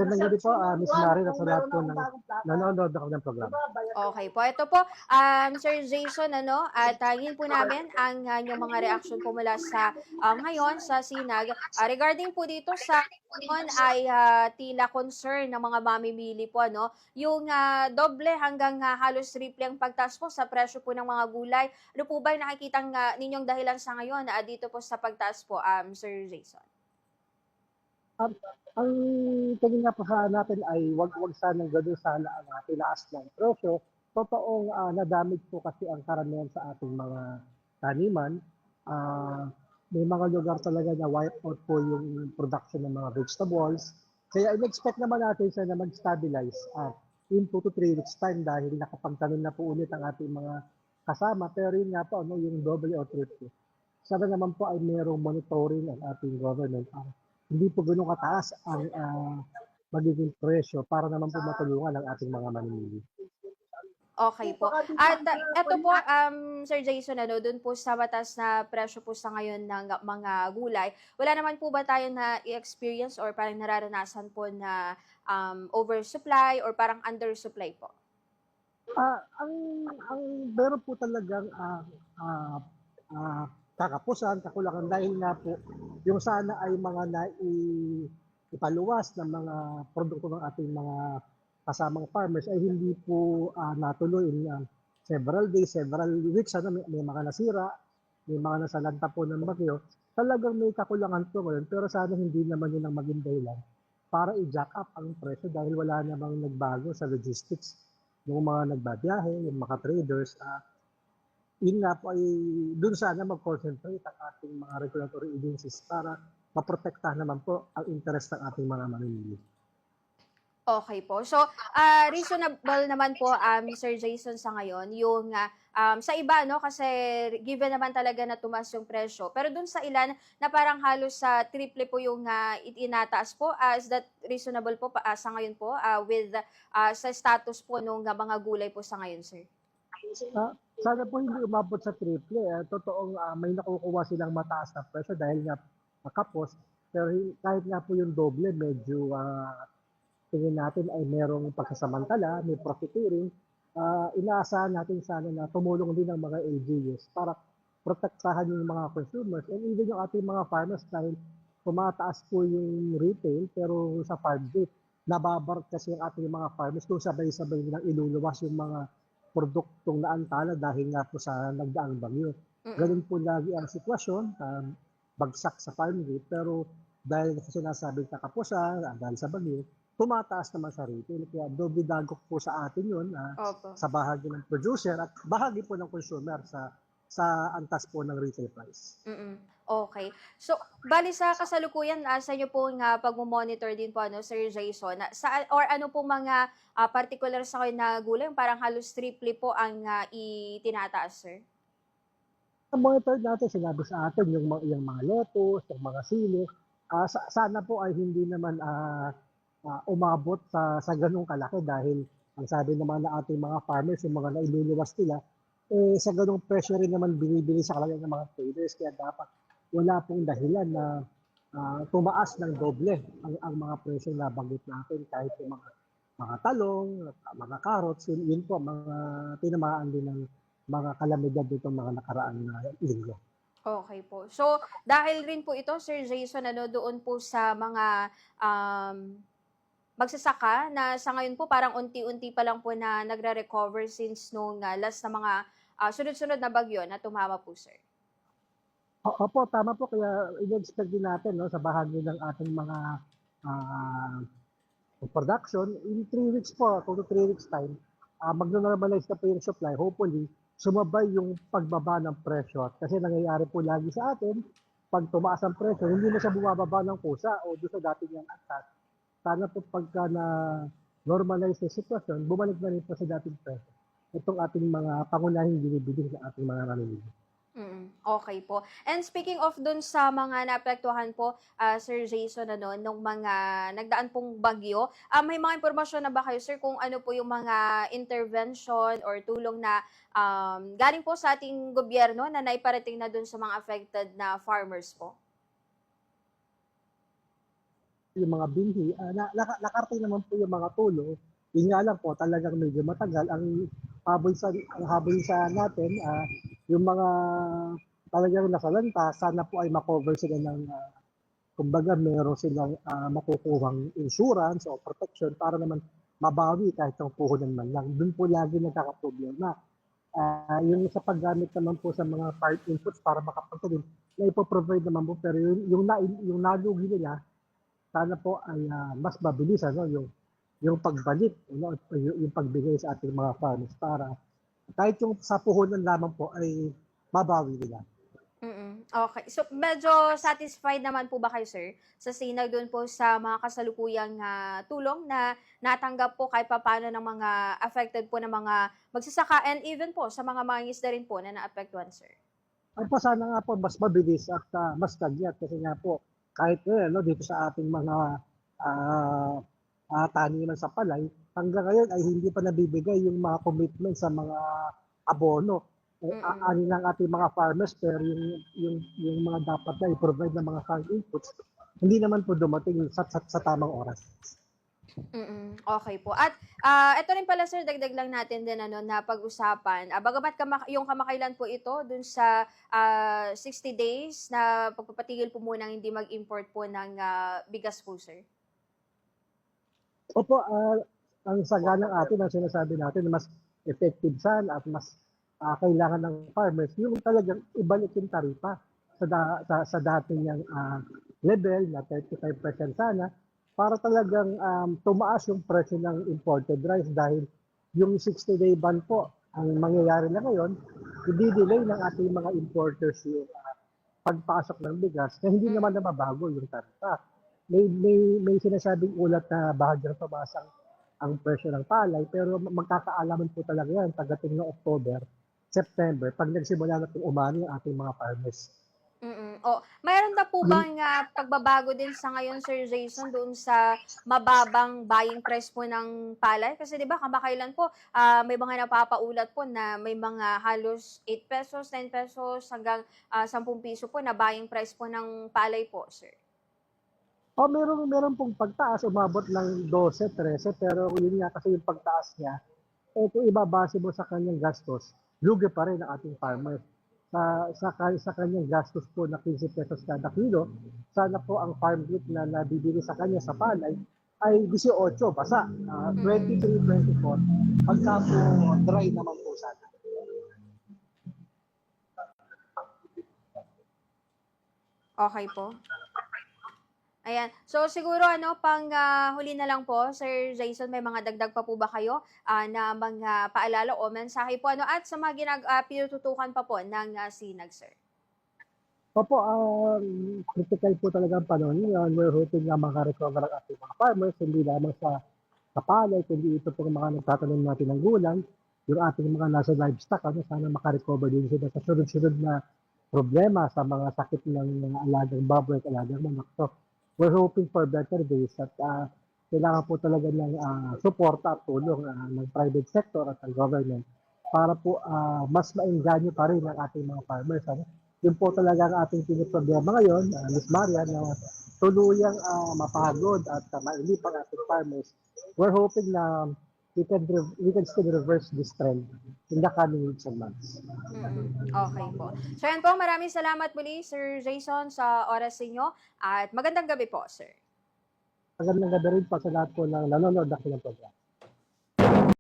magandang gabi po, Miss Mary, at sa lahat po ng nanonood ako ng programa. Okay po. Ito po, Sir Jason ano, at hingin po namin ang inyong mga reaksyon po mula sa, ngayon sa sinag. Regarding po dito sa ngayon ay, tila concern ng mga mamimili po ano, yung, doble hanggang, halos triple ang pagtaas po sa presyo po ng mga gulay. Ano po ba yung nakikitang, ninyong dahilan sa ngayon, dito po sa pagtaas po, Sir Jason? Um, ang tingin nga po sa natin ay wag sanang gano'n sana ang tinaas ng presyo. Totoong nadamage po kasi ang karamihan sa ating mga taniman. Ah, may mga lugar talaga na wipe out po yung production ng mga vegetables. Kaya in-expect naman natin siya na mag-stabilize in 2 to 3 weeks time dahil nakapagtanim na po ulit ang ating mga kasama. Pero yun nga po, ano, yung double o triple. Sana naman po ay mayroong monitoring ang ating government. Hindi po gano'n kataas ang magiging presyo para naman po matulungan ang ating mga mamimili. Okay po. At eto po, Sir Jason ano, dun po sa mataas na presyo po sa ngayon ng mga gulay, wala naman po ba tayo na experience or parang nararanasan po na, oversupply or parang undersupply po? Ang meron po talagang ah, ah, kakapusan, kakulangan dahil nga po yung sana ay mga ipaluwas ng mga produkto ng ating mga kasamang farmers ay hindi po natuloy in several days, several weeks. Ano, may mga nasira, may mga nasalanta po ng bagyo. Talagang may kakulangan po ngayon pero sana hindi naman yun ang maging dahilan para i-jack up ang presyo dahil wala namang nagbago sa logistics yung mga nagbabiyahe, yung mga traders. Yun nga po ay dun sana mag-concentrate ang ating mga regulatory agencies para maprotektahan naman po ang interest ng ating mga mamimili. Okay po. So, reasonable naman po, Sir Jason sa ngayon yung, sa iba 'no, kasi given naman talaga na tumaas yung presyo. Pero dun sa ilan na parang halos sa triple po yung, itinataas po, is that reasonable po sa ngayon po, with, sa status po nung, mga gulay po sa ngayon, sir? Sana po hindi umabot sa triple. Totoong may nakukuha silang mataas na presyo dahil nga kapos. Pero kahit nga po yung doble, medyo tingin natin ay merong pagsasamantala, may profiteering. Inaasahan natin sana na tumulong din ang mga LGUs para protektahan yung mga consumers and even yung ating mga farmers dahil tumataas po yung retail pero sa farm gate, nababar kasi ang ating mga farmers kung sabay-sabay nilang iluluwas yung mga produktong naantala dahil nga po sa nagdaang bagyo. Mm. Ganun po lagi ang sitwasyon, bagsak sa farm gate pero dahil sa sinasabing kakapusan, dahil sa bagyo, tumataas naman sa retail. Kaya doble dagok po sa atin yun, Opo. sa bahagi ng producer at bahagi po ng consumer sa antas po ng retail price. Mm, okey. So, bale sa kasalukuyan, sa inyo pong, pagmo-monitor din po ano, Sir Jason, sa or ano pong mga, partikular sa kayo na gulay yung parang halos triple po ang, itinataas, sir? Monitor natin, sinabi sa atin yung mga lettuce, yung mga sili, sana po ay hindi naman umabot sa ganung kalaki dahil ang sabi naman ng ating mga farmers, yung mga nailuluwas nila, sa ganung presyo rin naman binibili sa kanila ng mga traders. Kaya dapat wala pong dahilan na tumaas ng doble ang mga presyo na banggit natin kahit yung mga talong, mga carrots, yun po, mga tinamaan din ng mga kalamidad nitong mga nakaraang linggo. Okay po. So, dahil rin po ito, Sir Jason ano, doon po sa mga, magsasaka na sa ngayon po parang unti-unti pa lang po na nagre-recover since nung, last na mga, sunod-sunod na bagyo na tumama po, sir? Opo, tama po. Kaya in-expect din natin, 'no, sa bahagi ng ating mga ah, production, in 3 weeks po, 2 to 3 weeks time, magno-normalize na po yung supply. Hopefully, sumabay yung pagbaba ng presyo. Kasi nangyayari po lagi sa atin, 'pag tumaas ang presyo, hindi na siya bumababa ng kusa o do'n sa dati niyang antas. Sana po pagka na-normalize yung sitwasyon, bumalik na rin po sa dating presyo itong ating mga pangunahing binibili sa ating mga namimili. Okey po. And speaking of dun sa mga naapektuhan po, Sir Jason ano, nung mga nagdaan pong bagyo, may mga impormasyon na ba kayo sir kung ano po yung mga intervention or tulong na, galing po sa ating gobyerno na naiparating na dun sa mga affected na farmers po? yung mga binhi, nakarating naman po yung mga tulo. Yun nga lang po, talagang medyo matagal. Ang habol sa natin, yung mga talagang nasalanta, sana po ay makover sila ng, kumbaga meron silang makukuhang insurance o protection para naman mabawi kahit ang puhunan man lang. Doon po lagi nagkakaproblema. Yung sa paggamit naman po sa mga part inputs para makapagtanim, na ipoprovide naman po, pero yung nalugi nila, sana po ay mas mabilis ano yung pagbalik yung pagbigay sa ating mga farmers para kahit yung sa puhunan lamang po ay mabawi nila. Okay. So, medyo satisfied naman po ba kayo, sir, sa sinag doon po sa mga kasalukuyang tulong na natanggap po kahit papaano ng mga affected po ng mga magsasaka and even po sa mga mangingisda rin po na naapektuhan, sir? Ay po sana nga po mas mabilis at mas tagyat kasi nga po kahit no, dito sa ating mga ah taniman sa palay, hanggang ngayon ay hindi pa nabibigay yung mga commitment sa mga abono. Ani ng ating mga farmers pero yung mga dapat na i-provide ng mga farm inputs hindi naman po dumating sa tamang oras. Okay po. At eto rin pala, sir, dagdag lang natin din ano na pag-usapan. Bagamat yung kamakailan po ito dun sa 60 days na pagpapatigil po munang hindi mag-import po ng bigas po, sir. Opo, ang saganang atin, ang sinasabi natin, mas effective sana at mas kailangan ng farmers, yung talagang ibalik yung taripa sa dating niyang level na 35% sana, para talagang tumaas yung presyo ng imported rice dahil yung 60-day ban po, ang mangyayari na ngayon, i-delay ng ating mga importers yung pagpasok ng bigas na hindi naman na mabago yung taripa. May sinasabing ulat na bahagyang tumaas ang presyo ng palay pero magkakaalaman po talaga yan pagdating ng October, September, pag nagsimula na itong umani ang ating mga farmers. Mayroon na po bang pagbabago din sa ngayon, Sir Jason, doon sa mababang buying price po ng palay? Kasi 'di ba kamakailan po may mga napapaulat po na may mga halos 8 pesos, 10 pesos hanggang 10 piso po na buying price po ng palay po, sir. Meron pong pagtaas, umabot ng 12, 13, pero yun nga kasi yung pagtaas niya, kung ibabase mo sa kanyang gastos, lugi pa rin ang ating farmer. Sa kanyang gastos po na 15 pesos kada kilo, sana po ang farm gate na nabibili sa kanya sa palay ay 18 basa, 23, 24, pagka po dry naman po sana. Okay po. Ayan. So siguro pang huli na lang po, Sir Jason, may mga dagdag pa po ba kayo na mga paalala o mensahe po at sa mga pinututukan pa po ng sinag, sir? Opo, critical po talaga ang panahon ngayon. We're hoping na makarecover ang ating mga farmers, hindi lamang sa palay, kundi ito po mga nagtatanim natin ng gulay, yung ating mga nasa livestock, sana makarecover din sila sa sunod-sunod na problema sa mga sakit ng mga alagang baboy at alagang manok. So, we're hoping for better days at kailangan po talaga ng suporta at tulong ng private sector at ng government para po mas maengganyo pa rin ang ating mga farmers. Ano? Yun po talaga ang ating piniproblema ngayon, Ms. Maria, na tuluyang mapagod at mailip ang ating farmers. We're hoping na we can still reverse this trend in the coming weeks and months. Okay po. So yan po, maraming salamat muli, Sir Jason, sa oras ninyo at magandang gabi po, sir. Magandang gabi rin po sa lahat po ng nanonood na kanyang program.